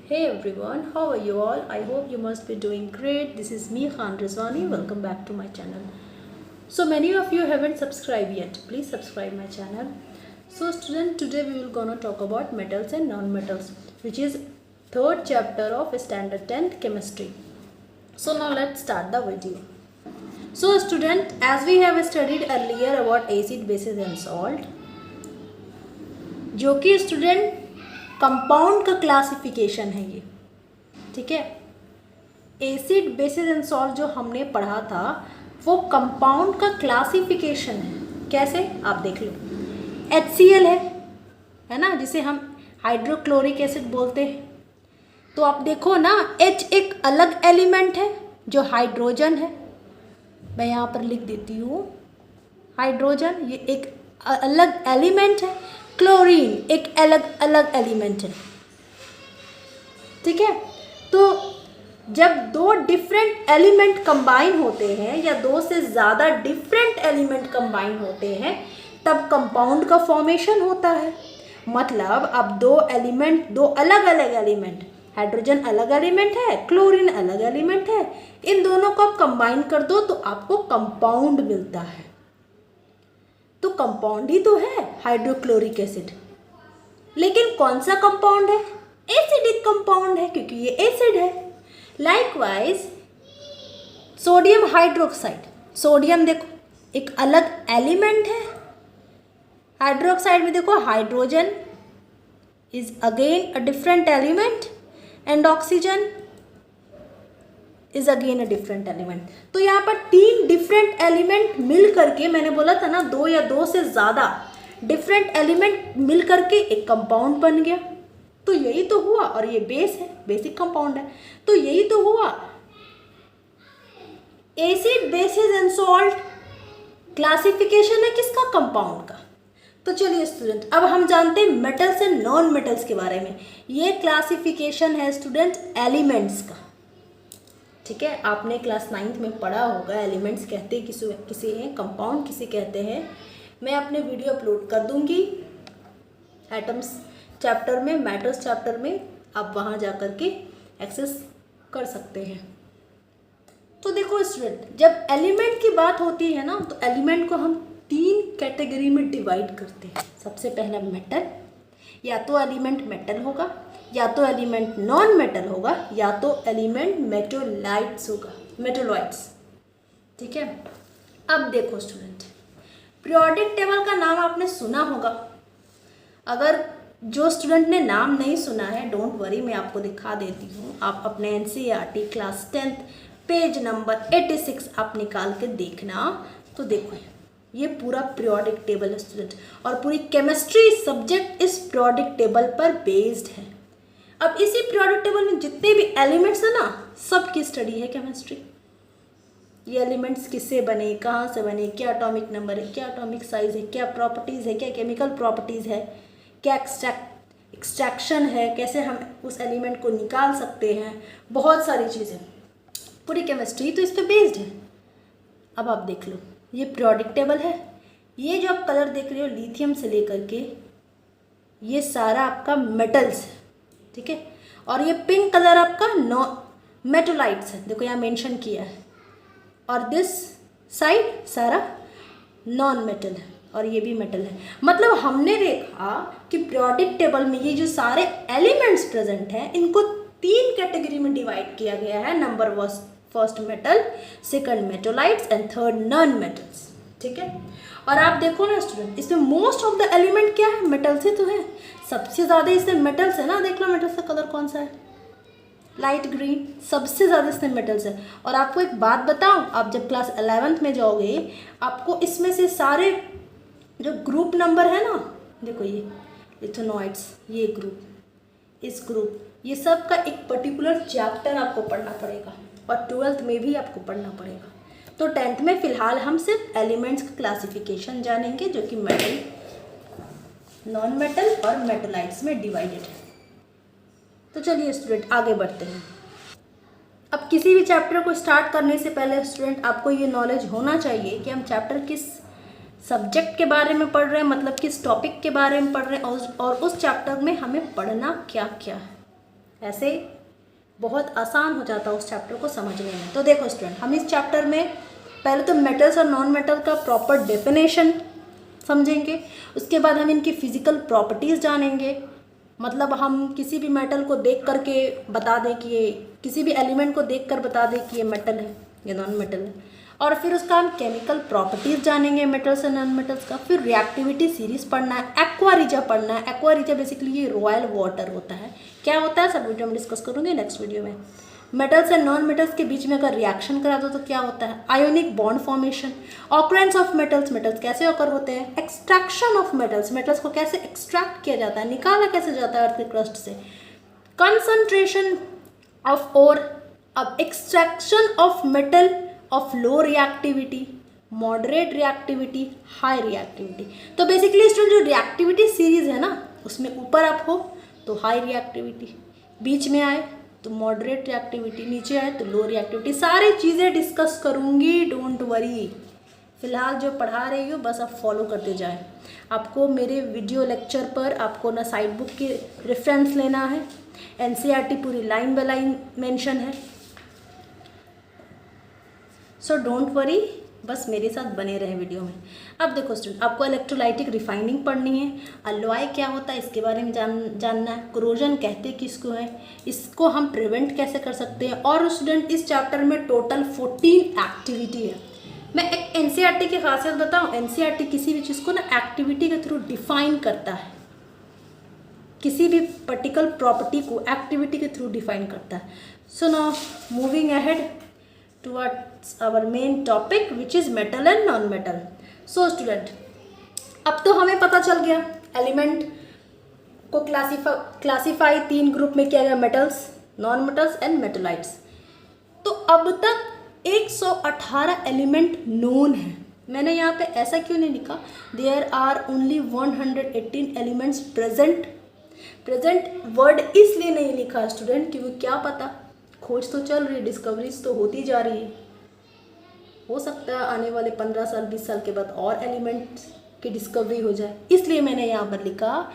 Hey everyone, how are you all? I hope you must be doing great. This is me, Khan Rizwani. Welcome back to my channel. So many of you haven't subscribed yet. Please subscribe my channel. So student, today we will gonna talk about metals and non-metals, which is third chapter of standard 10th chemistry. So now let's start the video. So student, as we have studied earlier about acid, bases and salt, जो कि student compound का classification है ये, ठीक है। Acid basis and salt जो हमने पढ़ा था वो कंपाउंड का क्लासिफिकेशन है। कैसे, आप देख लो। HCl है ना, जिसे हम हाइड्रोक्लोरिक एसिड बोलते हैं। तो आप देखो ना, H एक अलग एलिमेंट है जो हाइड्रोजन है। मैं यहाँ पर लिख देती हूँ हाइड्रोजन, ये एक अलग एलिमेंट है। क्लोरीन एक अलग एलिमेंट है, ठीक है। तो जब दो डिफरेंट एलिमेंट कंबाइन होते हैं या दो से ज़्यादा डिफरेंट एलिमेंट कंबाइन होते हैं तब कंपाउंड का फॉर्मेशन होता है। मतलब अब दो अलग अलग एलिमेंट, हाइड्रोजन अलग एलिमेंट है, क्लोरीन अलग एलिमेंट है, इन दोनों को आप कंबाइन कर दो तो आपको कंपाउंड मिलता है। तो कंपाउंड ही तो है हाइड्रोक्लोरिक एसिड। लेकिन कौन सा कंपाउंड है? एसिडिक कंपाउंड है, क्योंकि ये एसिड है। लाइकवाइज सोडियम हाइड्रोक्साइड, सोडियम देखो एक अलग एलिमेंट है। हाइड्रोक्साइड में देखो hydrogen is again a different element and oxygen is again a different element. तो यहाँ पर तीन डिफरेंट एलिमेंट मिल करके, मैंने बोला था ना, दो या दो से ज़्यादा डिफरेंट एलिमेंट मिल करके एक कंपाउंड बन गया। तो यही तो हुआ, और ये बेस है, बेसिक कंपाउंड है। तो यही तो हुआ। Acid basis and salt classification है किसका? कंपाउंड का। तो चलिए स्टूडेंट, अब हम जानते हैं मेटल्स एंड नॉन मेटल्स के बारे में। ये क्लासिफिकेशन है स्टूडेंट एलिमेंट्स का, ठीक है। आपने क्लास 9th में पढ़ा होगा, एलिमेंट्स कहते हैं किसी हैं कंपाउंड, किसी कहते हैं। मैं अपने वीडियो अपलोड कर दूंगी एटम्स चैप्टर में, मैटर्स चैप्टर में, आप वहाँ जा कर के एक्सेस कर सकते हैं। तो देखो स्टूडेंट, जब एलिमेंट की बात होती है ना, तो एलिमेंट को हम तीन कैटेगरी में डिवाइड करते हैं। सबसे पहला मेटल, या तो एलिमेंट मेटल होगा, या तो एलिमेंट नॉन मेटल होगा, या तो एलिमेंट मेटोलाइट्स होगा, मेटोलॉइड्स, ठीक है। अब देखो स्टूडेंट, पीरियोडिक टेबल का नाम आपने सुना होगा। अगर जो स्टूडेंट ने नाम नहीं सुना है, डोंट वरी, मैं आपको दिखा देती हूँ। आप अपने NCERT class 10th page number 86 आप निकाल के देखना। तो देखो ये पूरा पीरियोडिक टेबल है स्टूडेंट, और पूरी केमिस्ट्री सब्जेक्ट इस पीरियोडिक टेबल पर बेस्ड है। अब इसी पीरियोडिक टेबल में जितने भी एलिमेंट्स है ना, सब की स्टडी है केमिस्ट्री। ये एलिमेंट्स किससे बने, कहाँ से बने, क्या एटॉमिक नंबर है, क्या एटॉमिक साइज है, क्या प्रॉपर्टीज़ है, क्या केमिकल प्रॉपर्टीज़ है, क्या एक्सट्रैक्शन है, कैसे हम उस एलिमेंट को निकाल सकते हैं, बहुत सारी चीज़ें। पूरी केमिस्ट्री तो इस पर बेस्ड है। अब आप देख लो, ये पीरियोडिक टेबल है। ये जो आप कलर देख रहे हो, लिथियम से लेकर के ये सारा आपका मेटल्स है, ठीक है। और ये पिंक कलर आपका मेटोलाइट्स है, देखो यहाँ मेंशन किया है। और दिस साइड सारा नॉन मेटल है, और ये भी मेटल है। मतलब हमने देखा कि पीरियोडिक टेबल में ये जो सारे एलिमेंट्स प्रेजेंट हैं, इनको तीन कैटेगरी में डिवाइड किया गया है। Number first metal, second मेटोलाइट्स and third non metals, ठीक है। और आप देखो ना स्टूडेंट, इसमें मोस्ट ऑफ द एलिमेंट क्या है? मेटल से तो है, सबसे ज़्यादा इसमें मेटल्स है ना। देख लो मेटल्स का कलर कौन सा है, लाइट ग्रीन, सबसे ज़्यादा इसमें मेटल्स है। और आपको एक बात बताऊं, आप जब क्लास 11th में जाओगे, आपको इसमें से सारे जो ग्रुप नंबर है ना, देखो ये लिथोनॉइड्स, ये ग्रुप, इस ग्रुप, ये सब का एक पर्टिकुलर चैप्टर आपको पढ़ना पड़ेगा, और 12th में भी आपको पढ़ना पड़ेगा। तो 10th में फ़िलहाल हम सिर्फ एलिमेंट्स का क्लासिफिकेशन जानेंगे, जो कि मेटल, नॉन मेटल और मेटोलाइट्स में डिवाइडेड है। तो चलिए स्टूडेंट आगे बढ़ते हैं। अब किसी भी चैप्टर को स्टार्ट करने से पहले स्टूडेंट आपको ये नॉलेज होना चाहिए कि हम चैप्टर किस सब्जेक्ट के बारे में पढ़ रहे हैं, मतलब किस टॉपिक के बारे में पढ़ रहे हैं, और उस चैप्टर में हमें पढ़ना क्या क्या है। ऐसे बहुत आसान हो जाता है उस चैप्टर को समझने में। तो देखो स्टूडेंट, हम इस चैप्टर में पहले तो मेटल्स और नॉन मेटल का प्रॉपर डेफिनेशन समझेंगे, उसके बाद हम इनकी फिजिकल प्रॉपर्टीज़ जानेंगे। मतलब हम किसी भी मेटल को देख करके बता दें कि ये, किसी भी एलिमेंट को देख कर बता दें कि ये मेटल है, ये नॉन मेटल है। और फिर उसका हम केमिकल प्रॉपर्टीज़ जानेंगे मेटल्स और नॉन मेटल्स का। फिर रिएक्टिविटी सीरीज़ पढ़ना है, एक्वा रीजा पढ़ना है। एक्वा रीजा बेसिकली ये रॉयल वाटर होता है। क्या होता है सब वीडियो में डिस्कस करूँगी नेक्स्ट वीडियो में। मेटल्स एंड नॉन मेटल्स के बीच में अगर रिएक्शन करा दो तो क्या होता है, ionic bond formation. Occurrence of metals, metals कैसे ऑकर होते हैं। एक्सट्रैक्शन ऑफ मेटल्स, मेटल्स को कैसे एक्सट्रैक्ट किया जाता है, निकाला कैसे जाता है अर्थ के क्रस्ट से। कंसंट्रेशन ऑफ ओर, अब extraction of metal of low reactivity, moderate reactivity, high reactivity. तो बेसिकली स्टूडेंट जो रिएक्टिविटी सीरीज है ना, उसमें ऊपर अप हो तो हाई रिएक्टिविटी, बीच में आए तो मॉडरेट रिएक्टिविटी, नीचे आए तो लो रिएक्टिविटी। सारी चीज़ें डिस्कस करूँगी, डोंट वरी। फिलहाल जो पढ़ा रही हो बस आप फॉलो करते जाएं। आपको मेरे वीडियो लेक्चर पर आपको ना साइड बुक के रेफरेंस लेना है, एनसीईआरटी पूरी लाइन बाय लाइन मेंशन है। सो डोंट वरी, बस मेरे साथ बने रहे वीडियो में। अब देखो स्टूडेंट, आपको इलेक्ट्रोलाइटिक रिफाइनिंग पढ़नी है। अलॉय क्या होता है इसके बारे में जानना है। क्रोजन कहते किसको है, इसको हम प्रिवेंट कैसे कर सकते हैं। और स्टूडेंट इस चैप्टर में टोटल 14 एक्टिविटी है। मैं एक एनसीईआरटी की खासियत बताऊं, एनसीईआरटी किसी भी चीज़ को ना एक्टिविटी के थ्रू डिफाइन करता है, किसी भी पर्टिकुलर प्रॉपर्टी को एक्टिविटी के थ्रू डिफाइन करता है। So now moving ahead towards our main topic which is metal and non-metal. So student, अब तो हमें पता चल गया एलिमेंट को क्लासीफाई 3 ग्रुप में किया गया, मेटल्स, नॉन मेटल्स एंड मेटलाइट्स। तो अब तक 118 एलिमेंट नोन है। मैंने यहाँ पे ऐसा क्यों नहीं लिखा, there are only 118 elements present. Present word इसलिए नहीं लिखा स्टूडेंट क्योंकि क्या पता, खोज तो चल रही है, डिस्कवरीज तो होती जा रही है। हो सकता है आने वाले 15 साल 20 साल के बाद और एलिमेंट्स की डिस्कवरी हो जाए, इसलिए मैंने यहाँ पर लिखा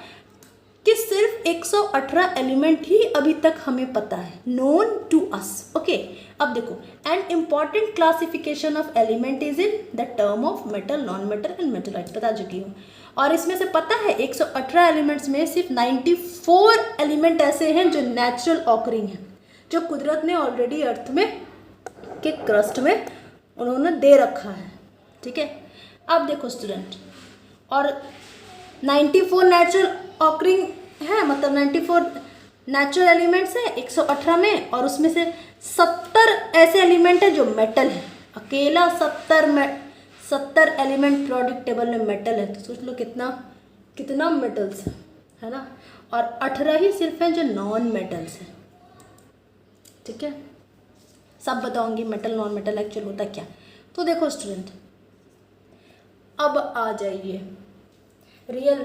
कि सिर्फ 118 एलिमेंट ही अभी तक हमें पता है, नोन टू अस। ओके, अब देखो, an important classification of element is in the term of metal, non metal and मेटलाइट, बता चुकी हूँ। और इसमें से पता है 118 एलिमेंट्स में सिर्फ 94 एलिमेंट ऐसे हैं जो नेचुरल ऑकरिंग हैं, जो कुदरत ने ऑलरेडी अर्थ में के क्रस्ट में उन्होंने दे रखा है। ठीक है, अब देखो स्टूडेंट, और 94 नेचुरल ऑकरिंग है, मतलब 94 नेचुरल एलिमेंट्स है 118 में, और उसमें से 70 ऐसे एलिमेंट है जो मेटल है। अकेला 70 एलिमेंट प्रोडक्ट टेबल में मेटल है, तो सोच लो कितना मेटल्स है ना। और 18 ही सिर्फ हैं जो नॉन मेटल्स हैं। ठीक है, सब बताऊंगी मेटल नॉन मेटल एक्चुअल होता क्या। तो देखो स्टूडेंट, अब आ जाइए, रियल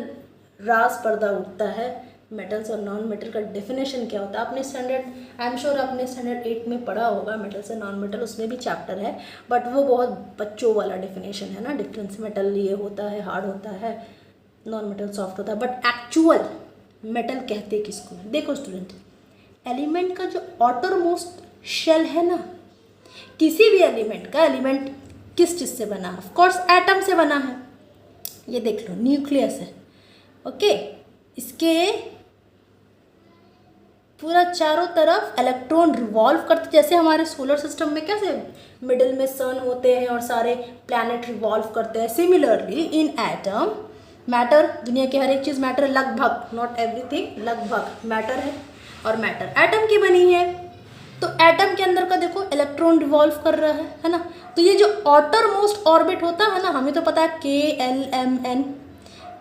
राज पर्दा उठता है, मेटल्स और नॉन मेटल का डेफिनेशन क्या होता है। आपने स्टैंडर्ड, आई एम श्योर आपने स्टैंडर्ड 8 में पढ़ा होगा मेटल्स और नॉन मेटल, उसमें भी चैप्टर है, बट वो बहुत बच्चों वाला डेफिनेशन है ना। डिफरेंस, मेटल ये होता है हार्ड होता है, नॉन मेटल सॉफ्ट होता है, बट एक्चुअल मेटल कहते किसको। देखो स्टूडेंट, एलिमेंट का जो ऑटरमोस्ट शेल है ना, किसी भी एलिमेंट का, एलिमेंट किस चीज़ से बना है, ऑफ कोर्स एटम से बना है। ये देख लो, न्यूक्लियस है। ओके, इसके पूरा चारों तरफ इलेक्ट्रॉन रिवॉल्व करते, जैसे हमारे सोलर सिस्टम में कैसे मिडिल में सन होते हैं और सारे प्लैनेट रिवॉल्व करते हैं, सिमिलरली इन एटम मैटर, दुनिया की हर एक चीज़ मैटर, लगभग, नॉट एवरीथिंग, लगभग मैटर है, और मैटर एटम की बनी है। तो एटम के अंदर का देखो इलेक्ट्रॉन रिवॉल्व कर रहा है ना। तो ये जो ऑटर मोस्ट ऑर्बिट होता है ना, हमें तो पता है KLMN,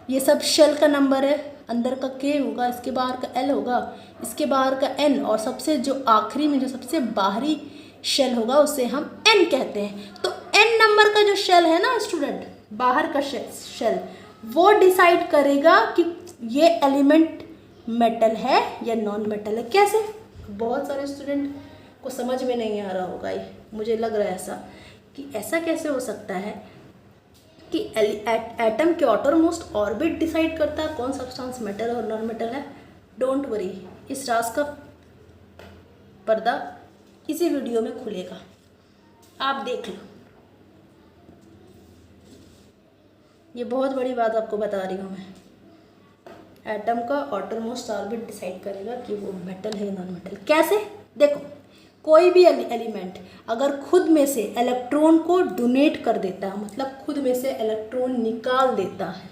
ये सब शेल का नंबर है। अंदर का K होगा, इसके बाहर का L होगा, इसके बाहर का N, और सबसे जो आखिरी में जो सबसे बाहरी शेल होगा उसे हम N कहते हैं। तो N नंबर का जो शेल है ना स्टूडेंट, बाहर का शेल, वो डिसाइड करेगा कि ये एलिमेंट मेटल है या नॉन मेटल है। कैसे, बहुत सारे स्टूडेंट को समझ में नहीं आ रहा होगा ये, मुझे लग रहा है ऐसा कि ऐसा कैसे हो सकता है कि एटम के ऑटरमोस्ट ऑर्बिट डिसाइड करता है कौन सब्सटेंस मेटल और नॉन मेटल है। डोंट वरी, इस राज का पर्दा इसी वीडियो में खुलेगा, आप देख लो। ये बहुत बड़ी बात आपको बता रही हूँ मैं। एटम का आउटरमोस्ट ऑर्बिट डिसाइड करेगा कि वो मेटल है नॉन मेटल। कैसे? देखो, कोई भी एलिमेंट अगर खुद में से इलेक्ट्रॉन को डोनेट कर देता है, मतलब खुद में से इलेक्ट्रॉन निकाल देता है,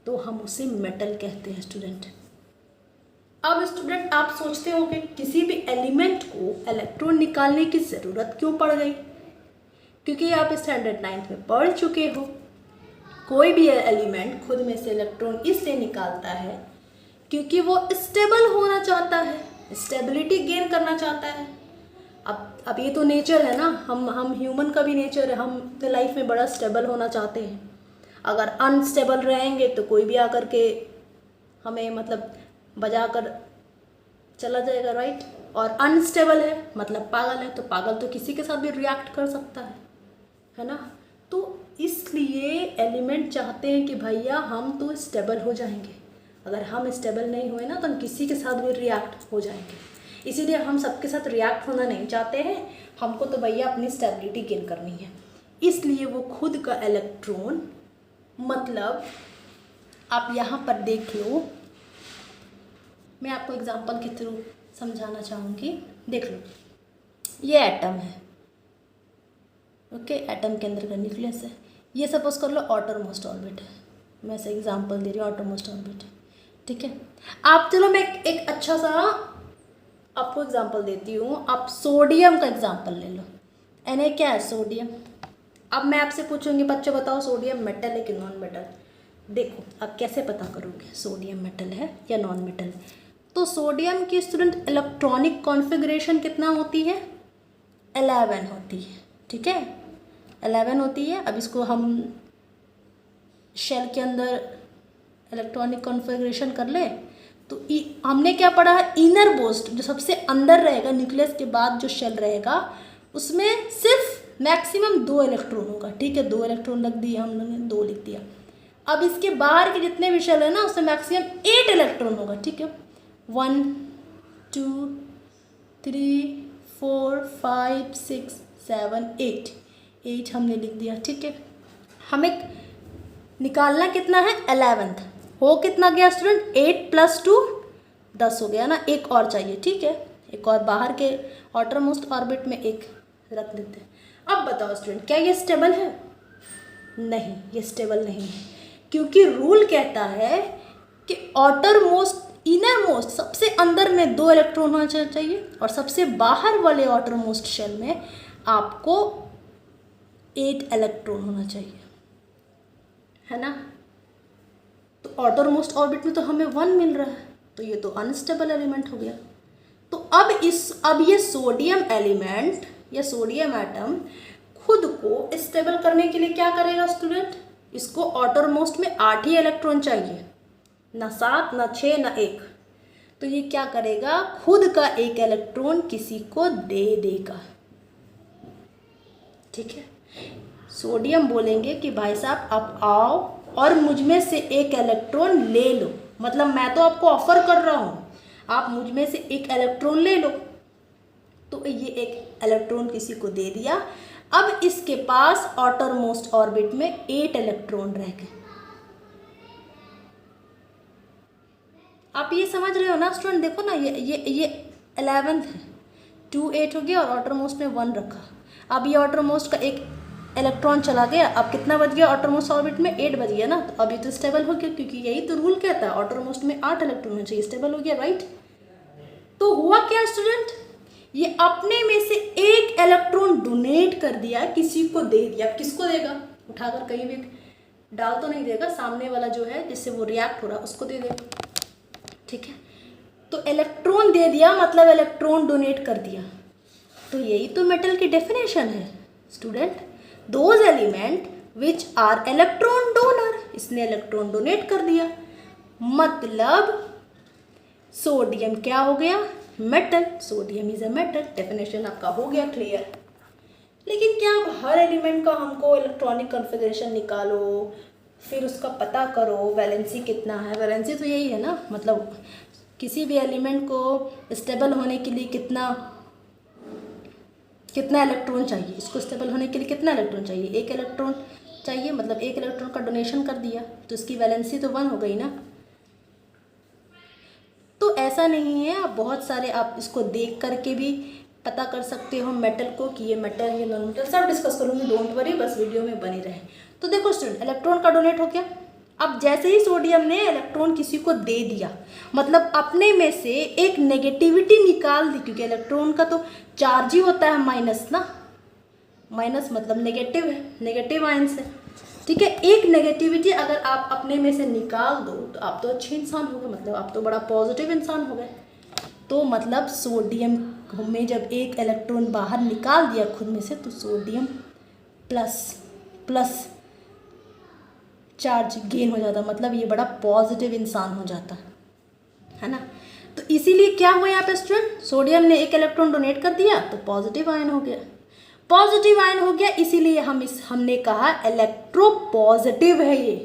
तो हम उसे मेटल कहते हैं स्टूडेंट। अब स्टूडेंट आप सोचते होंगे किसी भी एलिमेंट को इलेक्ट्रॉन निकालने की ज़रूरत क्यों पड़ गई? क्योंकि आप स्टैंडर्ड 9th में पढ़ चुके हो, कोई भी एलिमेंट खुद में से इलेक्ट्रॉन इसलिए निकालता है क्योंकि वो स्टेबल होना चाहता है, स्टेबिलिटी गेन करना चाहता है। अब ये तो नेचर है ना, हम ह्यूमन का भी नेचर है, हम तो लाइफ में बड़ा स्टेबल होना चाहते हैं। अगर अनस्टेबल रहेंगे तो कोई भी आकर के हमें मतलब बजा कर चला जाएगा, राइट। और अनस्टेबल है मतलब पागल है, तो पागल तो किसी के साथ भी रिएक्ट कर सकता है ना। तो इसलिए एलिमेंट चाहते हैं कि भैया हम तो स्टेबल हो जाएंगे, अगर हम स्टेबल नहीं हुए ना तो हम किसी के साथ भी रिएक्ट हो जाएंगे। इसीलिए हम सबके साथ रिएक्ट होना नहीं चाहते हैं, हमको तो भैया अपनी स्टेबिलिटी गेन करनी है। इसलिए वो खुद का इलेक्ट्रॉन, मतलब आप यहाँ पर देख लो, मैं आपको एग्जांपल के थ्रू समझाना चाहूँगी। देख लो, ये एटम है, ओके, एटम के अंदर का न्यूक्लियस है। ये सपोज कर लो आउटरमोस्ट ऑर्बिट है, मैं ऐसे एग्जांपल दे रही हूँ, आउटरमोस्ट ऑर्बिट, ठीक है। आप चलो मैं एक अच्छा सा आपको एग्जांपल देती हूँ, आप सोडियम का एग्जांपल ले लो। Na क्या है? सोडियम। अब मैं आपसे पूछूंगी बच्चों बताओ सोडियम मेटल है कि नॉन मेटल? देखो आप कैसे पता करोगे सोडियम मेटल है या नॉन मेटल? तो सोडियम की स्टूडेंट इलेक्ट्रॉनिक कॉन्फ़िगरेशन कितना होती है? 11 होती है, ठीक है, 11 होती है। अब इसको हम शेल के अंदर इलेक्ट्रॉनिक कॉन्फ़िगरेशन कर ले तो हमने क्या पढ़ा है? इनर मोस्ट, जो सबसे अंदर रहेगा न्यूक्लियस के बाद जो शेल रहेगा, उसमें सिर्फ मैक्सिमम 2 इलेक्ट्रॉन होगा, ठीक है, 2 इलेक्ट्रॉन रख दिया हम लोगों ने, 2 लिख दिया। अब इसके बाहर के जितने भी शेल है ना, उसमें मैक्सिमम 8 इलेक्ट्रॉन होगा, ठीक है, 1 2 3 4 5 6 7 8 हमने लिख दिया, ठीक है। हमें निकालना कितना है? 11th। हो कितना गया स्टूडेंट? 8 + 2 10 हो गया ना, एक और चाहिए, ठीक है, एक और बाहर के आउटरमोस्ट ऑर्बिट में एक रख देते हैं। अब बताओ स्टूडेंट, क्या ये स्टेबल है? नहीं, ये स्टेबल नहीं है, क्योंकि रूल कहता है कि आउटरमोस्ट, इनर मोस्ट, सबसे अंदर में 2 इलेक्ट्रॉन होना चाहिए और सबसे बाहर वाले आउटरमोस्ट शेल में आपको 8 इलेक्ट्रॉन होना चाहिए, है ना। तो आउटरमोस्ट ऑर्बिट में तो हमें 1 मिल रहा है, तो ये तो अनस्टेबल एलिमेंट हो गया। तो अब ये सोडियम एलिमेंट या सोडियम एटम खुद को स्टेबल करने के लिए क्या करेगा स्टूडेंट? इसको आउटरमोस्ट में 8 ही इलेक्ट्रॉन चाहिए, ना 7 ना 6 ना 1। तो ये क्या करेगा? खुद का 1 इलेक्ट्रॉन किसी को दे देगा, ठीक है। सोडियम बोलेंगे कि भाई साहब आप आओ और मुझ में से 1 इलेक्ट्रॉन ले लो, मतलब मैं तो आपको ऑफर कर रहा हूँ, आप मुझ में से 1 इलेक्ट्रॉन ले लो। तो ये 1 इलेक्ट्रॉन किसी को दे दिया। अब इसके पास आउटरमोस्ट ऑर्बिट में 8 इलेक्ट्रॉन रह गए। आप ये समझ रहे हो ना स्टूडेंट? देखो ना, ये 11th है, 2 8 हो गया और आउटरमोस्ट में 1 रखा। अब ये आउटरमोस्ट का 1 इलेक्ट्रॉन चला गया, अब कितना बच गया आउटरमोस्ट ऑर्बिट में? 8 बच गया ना। तो अभी तो स्टेबल हो गया, क्योंकि यही तो रूल कहता है आउटरमोस्ट में 8 इलेक्ट्रॉन होना चाहिए, स्टेबल हो गया, राइट। तो हुआ क्या स्टूडेंट? ये अपने में से 1 इलेक्ट्रॉन डोनेट कर दिया, किसी को दे दिया। अब किसको देगा? उठाकर कहीं भी डाल तो नहीं देगा, सामने वाला जो है जिससे वो रिएक्ट हो रहा उसको दे देगा, ठीक है। तो इलेक्ट्रॉन दे दिया मतलब इलेक्ट्रॉन डोनेट कर दिया। तो यही तो मेटल की डेफिनेशन है student, those element which are electron donor. इसने इलेक्ट्रॉन डोनेट कर दिया, मतलब सोडियम क्या हो गया? Metal. Sodium is a metal. Definition आपका हो गया क्लियर। लेकिन क्या अब हर एलिमेंट का हमको इलेक्ट्रॉनिक कॉन्फ़िगरेशन निकालो, फिर उसका पता करो वैलेंसी कितना है? वैलेंसी तो यही है ना, मतलब किसी भी एलिमेंट को स्टेबल होने के लिए कितना इलेक्ट्रॉन चाहिए, इसको स्टेबल होने के लिए कितना इलेक्ट्रॉन चाहिए, 1 इलेक्ट्रॉन चाहिए, मतलब 1 इलेक्ट्रॉन का डोनेशन कर दिया तो इसकी वैलेंसी तो 1 हो गई ना। तो ऐसा नहीं है, आप बहुत सारे आप इसको देख करके भी पता कर सकते हो मेटल को कि ये मेटल है, ये नॉन मेटल, सब डिस्कस करूँगी, डोंट वरी, बस वीडियो में बने रहे। तो देखो स्टूडेंट, इलेक्ट्रॉन का डोनेट हो गया। अब जैसे ही सोडियम ने इलेक्ट्रॉन किसी को दे दिया, मतलब अपने में से एक नेगेटिविटी निकाल दी, क्योंकि इलेक्ट्रॉन का तो चार्ज ही होता है माइनस ना, माइनस मतलब नेगेटिव है, नेगेटिव आयन से, ठीक है। एक नेगेटिविटी अगर आप अपने में से निकाल दो तो आप तो अच्छे इंसान हो गए, मतलब आप तो बड़ा पॉजिटिव इंसान हो गए। तो मतलब सोडियम में जब एक इलेक्ट्रॉन बाहर निकाल दिया खुद में से, तो सोडियम प्लस चार्ज गेन हो जाता, मतलब ये बड़ा पॉजिटिव इंसान हो जाता है ना। तो इसीलिए क्या हुआ यहाँ पे स्टूडेंट, सोडियम ने एक इलेक्ट्रॉन डोनेट कर दिया तो पॉजिटिव आयन हो गया, पॉजिटिव आयन हो गया, इसीलिए हमने कहा इलेक्ट्रो पॉजिटिव है ये,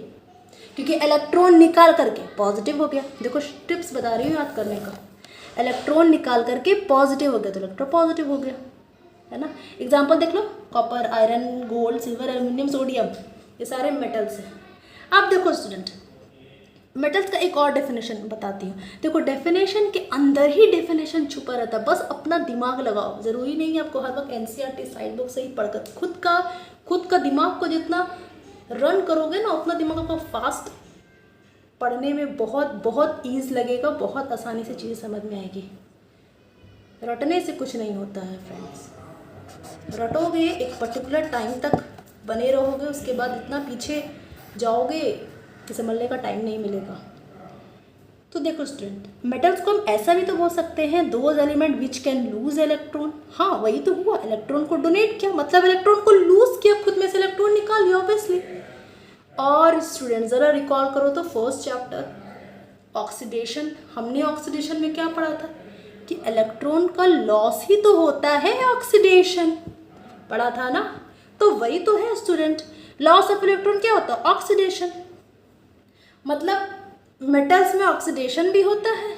क्योंकि इलेक्ट्रॉन निकाल करके पॉजिटिव हो गया। देखो टिप्स बता रही हूँ याद करने का, इलेक्ट्रॉन निकाल करके पॉजिटिव हो गया तो इलेक्ट्रो पॉजिटिव हो गया, है ना। एग्जाम्पल देख लो, copper, iron, gold, silver, aluminium, sodium, ये सारे मेटल्स हैं। अब देखो स्टूडेंट, मेटल्स का एक और डेफिनेशन बताती हूँ। देखो डेफिनेशन के अंदर ही डेफिनेशन छुपा रहता है, बस अपना दिमाग लगाओ, ज़रूरी नहीं है आपको हर वक्त एनसीईआरटी साइड बुक से ही पढ़कर, खुद का दिमाग को जितना रन करोगे ना, उतना दिमाग आपका फास्ट पढ़ने में बहुत ईज लगेगा, बहुत आसानी से चीज़ें समझ में आएगी। रटने से कुछ नहीं होता है फ्रेंड्स, रटोगे एक पर्टिकुलर टाइम तक बने रहोगे, उसके बाद इतना पीछे जाओगे कि समझने का टाइम नहीं मिलेगा। तो देखो स्टूडेंट, मेटल्स को हम ऐसा भी तो बोल सकते हैं, those element which can lose electron. हाँ वही तो हुआ, इलेक्ट्रॉन को डोनेट किया, मतलब इलेक्ट्रॉन को लूज किया, खुद में से इलेक्ट्रॉन निकाल लिया ऑब्वियसली। और स्टूडेंट ज़रा रिकॉल करो तो फर्स्ट चैप्टर ऑक्सीडेशन, हमने ऑक्सीडेशन में क्या पढ़ा था कि इलेक्ट्रॉन का लॉस ही तो होता है ऑक्सीडेशन, पढ़ा था ना। तो वही तो है स्टूडेंट, लॉस ऑफ इलेक्ट्रॉन क्या होता है, ऑक्सीडेशन। मतलब मेटल्स में ऑक्सीडेशन भी होता है,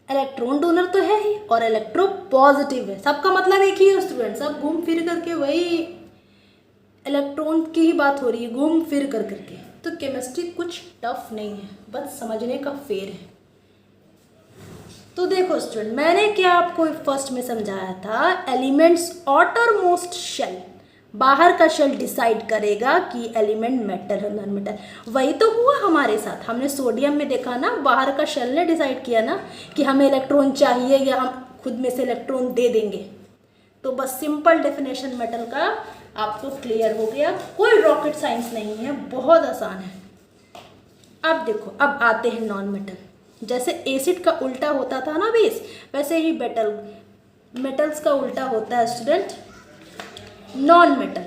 इलेक्ट्रॉन डोनर तो है ही और इलेक्ट्रो पॉजिटिव है, सबका मतलब एक ही है स्टूडेंट, सब घूम फिर करके वही इलेक्ट्रॉन की ही बात हो रही है, घूम फिर करके। तो केमिस्ट्री कुछ टफ नहीं है, बस समझने का फेर है। तो देखो स्टूडेंट, मैंने क्या आपको फर्स्ट में समझाया था, एलिमेंट्स आउटर मोस्ट शेल, बाहर का शेल डिसाइड करेगा कि एलिमेंट मेटल है नॉन मेटल। वही तो हुआ हमारे साथ, हमने सोडियम में देखा ना, बाहर का शेल ने डिसाइड किया ना कि हमें इलेक्ट्रॉन चाहिए या हम खुद में से इलेक्ट्रॉन दे देंगे। तो बस सिंपल डेफिनेशन मेटल का आपको क्लियर हो गया, कोई रॉकेट साइंस नहीं है, बहुत आसान है। अब देखो, अब आते हैं नॉन मेटल। जैसे एसिड का उल्टा होता था ना बेस, वैसे ही मेटल्स का उल्टा होता है स्टूडेंट नॉन मेटल।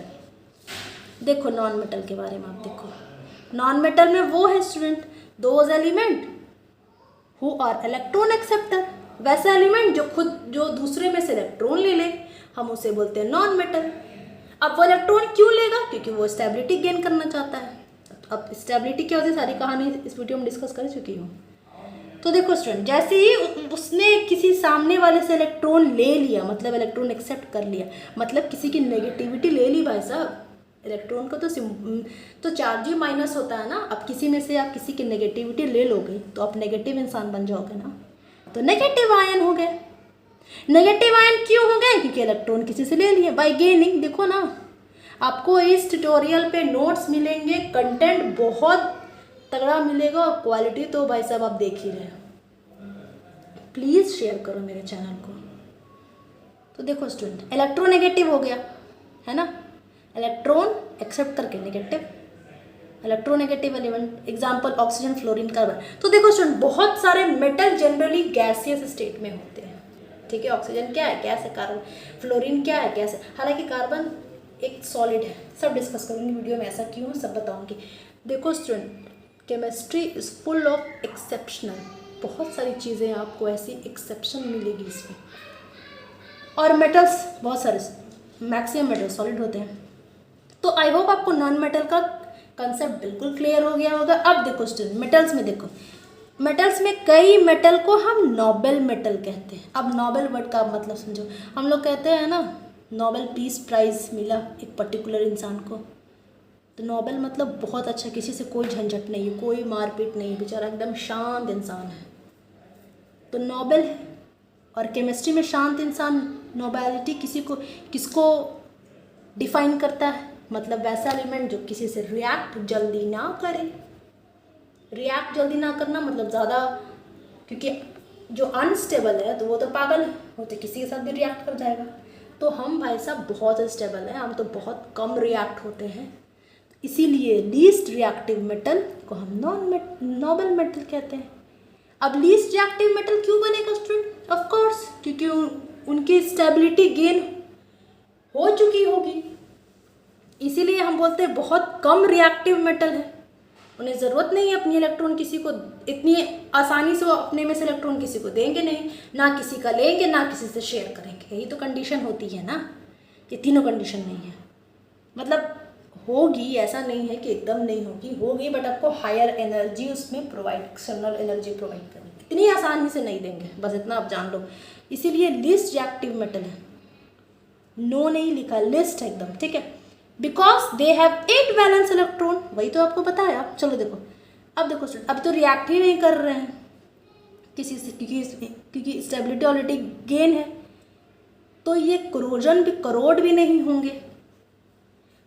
देखो नॉन मेटल के बारे में आप देखो, नॉन मेटल में वो है student those element who are electron acceptor, वैसा एलिमेंट जो दूसरे में से इलेक्ट्रॉन ले ले, हम उसे बोलते हैं नॉन मेटल। अब वो इलेक्ट्रॉन क्यों लेगा, क्योंकि वो स्टेबिलिटी गेन करना चाहता है। अब स्टेबिलिटी क्या होती है, सारी कहानी इस वीडियो में डिस्कस कर चुकी हूँ। तो देखो स्टूडेंट, जैसे ही उसने किसी सामने वाले से इलेक्ट्रॉन ले लिया, मतलब इलेक्ट्रॉन एक्सेप्ट कर लिया, मतलब किसी की नेगेटिविटी ले ली भाई साहब, इलेक्ट्रॉन का तो चार्ज ही माइनस होता है ना। अब किसी में से आप किसी की नेगेटिविटी ले लोगे तो आप नेगेटिव इंसान बन जाओगे ना, तो नेगेटिव आयन हो गए। नेगेटिव आयन क्यों हो गए, क्योंकि इलेक्ट्रॉन किसी से ले लिए बाय गेनिंग। देखो ना, आपको इस ट्यूटोरियल पे नोट्स मिलेंगे, कंटेंट बहुत तगड़ा मिलेगा और क्वालिटी तो भाई साहब आप देख ही रहे हो। प्लीज़ शेयर करो मेरे चैनल को। तो देखो स्टूडेंट, इलेक्ट्रोनेगेटिव हो गया है ना, इलेक्ट्रॉन एक्सेप्ट करके negative, electronegative element, example oxygen, fluorine, carbon. तो देखो स्टूडेंट, बहुत सारे मेटल जनरली गैसियस स्टेट में होते हैं, ठीक है। ऑक्सीजन क्या है, गैस है, कार्बन, फ्लोरीन क्या है, गैस है, हालांकि कार्बन एक सॉलिड है। सब डिस्कस करूँगी वीडियो में, ऐसा क्यों सब बताऊँगी। देखो student, chemistry is full of exceptional, बहुत सारी चीज़ें आपको ऐसी एक्सेप्शन मिलेगी इसमें। और मेटल्स बहुत सारे, मैक्सिमम मेटल सॉलिड होते हैं। तो आई होप आपको नॉन मेटल का कंसेप्ट बिल्कुल क्लियर हो गया होगा। अब देखो स्टूडेंट, मेटल्स में देखो, मेटल्स में कई मेटल को हम नोबेल मेटल कहते हैं। अब नोबेल वर्ड का मतलब समझो, हम लोग कहते हैं ना नोबेल पीस प्राइज़ मिला एक पर्टिकुलर इंसान को, तो नोबेल मतलब बहुत अच्छा, किसी से कोई झंझट नहीं है, कोई मारपीट नहीं, बेचारा एकदम शांत इंसान है, तो नोबेल है। और केमिस्ट्री में शांत इंसान, नोबेलिटी किसको डिफाइन करता है, मतलब वैसा एलिमेंट जो किसी से रिएक्ट जल्दी ना करे। रिएक्ट जल्दी ना करना मतलब ज़्यादा, क्योंकि जो अनस्टेबल है तो वो तो पागल है, वो तो किसी के साथ भी रिएक्ट कर जाएगा। तो हम भाई साहब बहुत स्टेबल हैं, हम तो बहुत कम रिएक्ट होते हैं, इसीलिए लीस्ट रिएक्टिव मेटल को हम नोबेल मेटल कहते हैं। अब लीस्ट रिएक्टिव मेटल क्यों बनेगा स्टूडेंट? ऑफ कोर्स क्योंकि उनकी स्टेबिलिटी गेन हो चुकी होगी, इसीलिए हम बोलते हैं बहुत कम रिएक्टिव मेटल है। उन्हें ज़रूरत नहीं है अपनी इलेक्ट्रॉन किसी को, इतनी आसानी से वो अपने में से इलेक्ट्रॉन किसी को देंगे नहीं, ना किसी का लेंगे, ना किसी से शेयर करेंगे। यही तो कंडीशन होती है ना, ये तीनों कंडीशन नहीं है। मतलब होगी, ऐसा नहीं है कि एकदम नहीं होगी, बट आपको हायर एनर्जी उसमें प्रोवाइड, एक्सटर्नल एनर्जी प्रोवाइड करेंगे, इतनी आसानी से नहीं देंगे, बस इतना आप जान लो। इसीलिए लिस्ट रिएक्टिव मेटल है, नो नहीं लिखा, लिस्ट है एकदम, ठीक है। Because they have 8 valence electron, वही तो आपको बताया। चलो देखो, अब देखो स्टूडेंट, अब तो रिएक्ट ही नहीं कर रहे हैं किसी से, क्योंकि स्टेबिलिटी ऑलरेडी गेन है, तो ये करोड भी नहीं होंगे।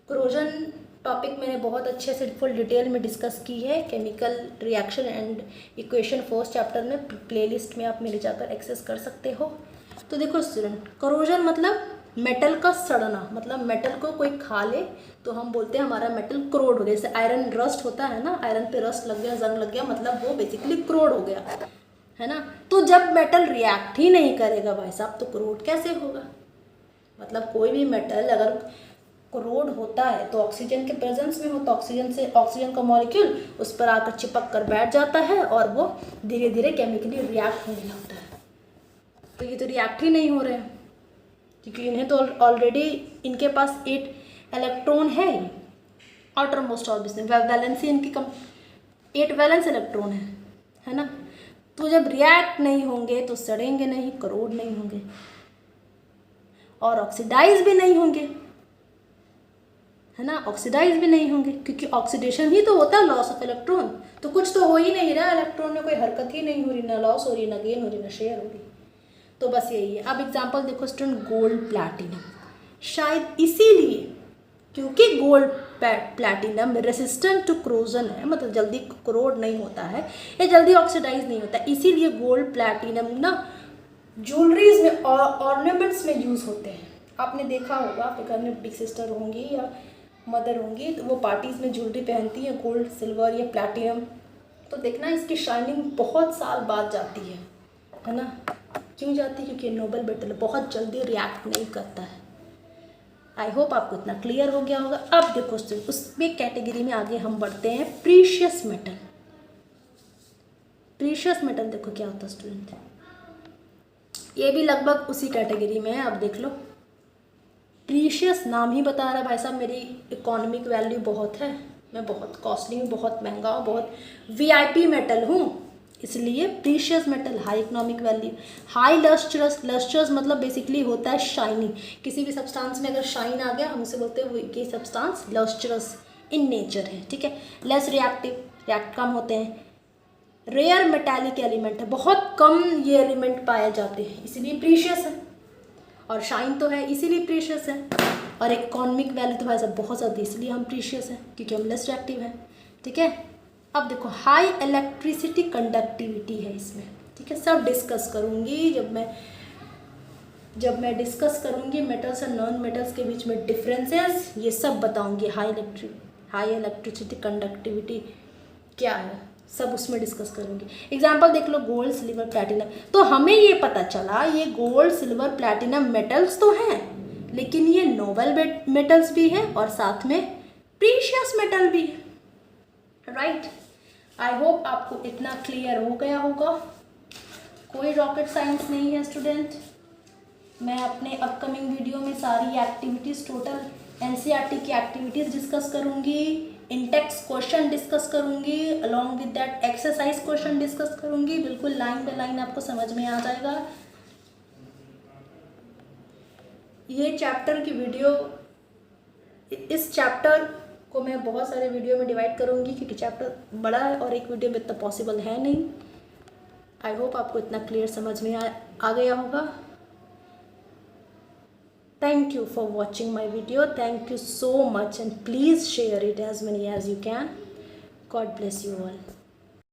क्रोजन टॉपिक मैंने बहुत अच्छे से फुल डिटेल में डिस्कस की है, chemical reaction and equation first chapter में, प्लेलिस्ट में आप मेरे जाकर एक्सेस कर सकते हो। तो देखो स्टूडेंट, करोजन मतलब मेटल का सड़ना, मतलब मेटल को कोई खा ले तो हम बोलते हैं हमारा मेटल क्रोड हो गया। जैसे आयरन रस्ट होता है ना, आयरन पे रस्ट लग गया, जंग लग गया, मतलब वो बेसिकली क्रोड हो गया है ना। तो जब मेटल रिएक्ट ही नहीं करेगा भाई साहब, तो क्रोड कैसे होगा? मतलब कोई भी मेटल अगर क्रोड होता है तो ऑक्सीजन के प्रेजेंस में हो, तो ऑक्सीजन का मॉलिक्यूल उस पर आकर चिपक कर बैठ जाता है और वो धीरे धीरे केमिकली रिएक्ट होने लगता है। तो ये तो रिएक्ट ही नहीं हो रहे हैं, क्योंकि इन्हें तो ऑलरेडी इनके पास 8 इलेक्ट्रॉन है ही, आउटर मोस्ट ऑर्बिट में वैलेंसी इनकी कम 8 वैलेंस इलेक्ट्रॉन है ना। तो जब रिएक्ट नहीं होंगे तो सड़ेंगे नहीं, करोड नहीं होंगे, और ऑक्सीडाइज भी नहीं होंगे, है ना, ऑक्सीडाइज भी नहीं होंगे, क्योंकि ऑक्सीडेशन ही तो होता है लॉस ऑफ इलेक्ट्रॉन। तो कुछ तो हो ही नहीं रहा, इलेक्ट्रॉन में कोई हरकत ही नहीं हो रही, ना लॉस हो रही, ना गेन हो रही, ना शेयर हो रही। तो बस यही है। अब एग्जांपल देखो स्टूडेंट, गोल्ड प्लैटिनम, शायद इसीलिए क्योंकि gold platinum resistant to corrosion है, मतलब जल्दी क्रोड नहीं होता है या जल्दी ऑक्सीडाइज नहीं होता, इसीलिए गोल्ड प्लैटिनम ना ज्वेलरीज में और ऑर्नामेंट्स में यूज़ होते हैं। आपने देखा होगा, आपके घर में बिग सिस्टर होंगी या मदर होंगी, तो वो पार्टीज़ में ज्वेलरी पहनती है गोल्ड, सिल्वर या प्लैटिनम, तो देखना इसकी शाइनिंग बहुत साल बाद जाती है ना। क्यों जाती है? क्योंकि नोबेल मेटल बहुत जल्दी रिएक्ट नहीं करता है। आई होप आपको इतना क्लियर हो गया होगा। अब देखो स्टूडेंट, उसमें कैटेगरी में आगे हम बढ़ते हैं, प्रीशियस मेटल। प्रीशियस मेटल देखो क्या होता है स्टूडेंट, ये भी लगभग उसी कैटेगरी में है। अब देख लो, प्रीशियस नाम ही बता रहा है भाई साहब, मेरी इकोनॉमिक वैल्यू बहुत है, मैं बहुत कॉस्टली हूँ, बहुत महंगा हूँ, बहुत वीआईपी मेटल हूँ, इसलिए precious metal, high economic value, high lustrous. Lustrous मतलब बेसिकली होता है शाइनिंग, किसी भी सब्सटेंस में अगर शाइन आ गया हम उसे बोलते हैं ये सब्सटेंस लस्ट्रस इन नेचर है, ठीक है। लेस रिएक्टिव, रिएक्ट कम होते हैं, रेयर मेटालिक एलिमेंट है, बहुत कम ये एलिमेंट पाए जाते हैं, इसीलिए प्रीशियस है, और शाइन तो है इसीलिए प्रीशियस है, और इकोनॉमिक वैल्यू तो भाई साहब बहुत ज़्यादा, इसलिए हम प्रीशियस हैं क्योंकि हम लेस रिएक्टिव हैं, ठीक है। अब देखो, हाई इलेक्ट्रिसिटी कंडक्टिविटी है इसमें, ठीक है, सब डिस्कस करूँगी जब मैं डिस्कस करूँगी मेटल्स और नॉन मेटल्स के बीच में डिफरेंसेस, ये सब बताऊँगी। हाई इलेक्ट्रिसिटी कंडक्टिविटी क्या है, सब उसमें डिस्कस करूँगी। एग्जाम्पल देख लो, गोल्ड, सिल्वर, प्लैटिनम। तो हमें ये पता चला ये गोल्ड, सिल्वर, प्लैटिनम मेटल्स तो हैं, लेकिन ये नोबेल मेटल्स भी हैं और साथ में प्रीशियस मेटल भी है, राइट। आई होप आपको इतना क्लियर हो गया होगा। कोई रॉकेट साइंस नहीं है स्टूडेंट। मैं अपने अपकमिंग वीडियो में सारी एक्टिविटीज़, टोटल एनसीईआरटी की एक्टिविटीज़ डिस्कस करूँगी, इंटेक्स क्वेश्चन डिस्कस करूँगी, along with that exercise question discuss करूँगी। बिल्कुल लाइन बाय लाइन आपको समझ में आ जाएगा। ये चैप्टर की वीडियो, इस चैप्टर को मैं बहुत सारे वीडियो में डिवाइड करूँगी क्योंकि चैप्टर बड़ा है और एक वीडियो में इतना पॉसिबल है नहीं। आई होप आपको इतना क्लियर समझ में आ गया होगा। Thank you for watching my video. Thank you so much and please share it as many as you can. God bless you all.